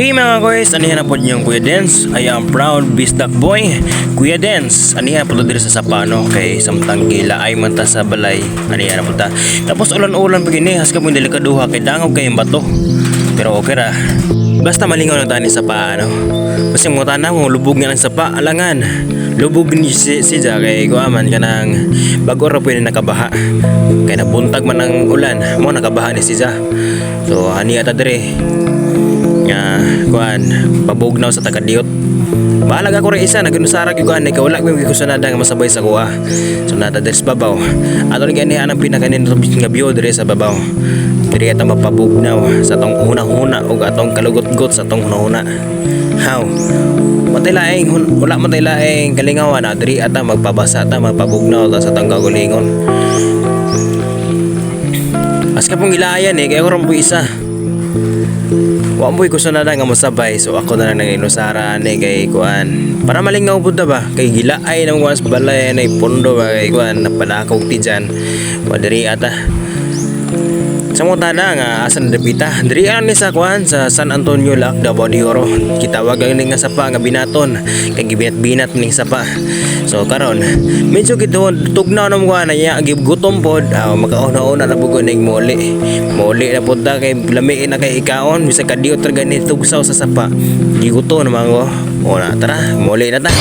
Hey mga guys, anihan na po niyong Kuya Dance. I am proud bisdak boy Kuya Dance. Anihan po dito sa Sapano kay samtang gila ay manta sa balay. Anihan na po ta. Tapos ulan-ulan begini haska mo delikaduha kay dangog kay bato. Pero okay ra. Basta malingaw lang tani sa paano. Basta mo tanang kung lubog nga lang sa pa alangan. Lubog ni si kay guaman kanang bago ra pwede nakabaha. Kay nabuntag man ang ulan, mo nakabaha ni siya. So aniya ta dire. Nga kuan pabugnaw sa tagadiyot. Bahala ko rin isa naginusarag yung kuan ikaw wala ko sanada nga masabay sa kuha. So nata des babaw. Ato ni gani anang pinakanin nga view dire sa babaw. Diri ata mapabugnaw sa tong una-una ug atong kalugot-got sa tong una-una. How? Matay laing wala matay laing kalingawan na diri ata magpabasa ta magpabugnaw ta sa tong kagulingon. Aska pong ilayan kaya ko ron po isa. Wamboy ko sanada nga masabay so ako na lang nanginusara kay kuan para malingaw pud ba kay gila ay nang was balay na pondo ba kay kuan napadakaw ti diyan diri ata sa mo tada nga asan dapita diri ani sa kuan sa San Antonio Lac Davao de Oro kitawag ang nga sapa nga binaton kay gibinat-binat ning sapa so karon medyo gidon tugnaw na mo na ya gigutom pod makauna-una na bugo ning muli na pod ta kay lami na kay ikaon bisag kadiyot ra gani tugsaw sa sapa gigutom na mango o na tara muli na ta.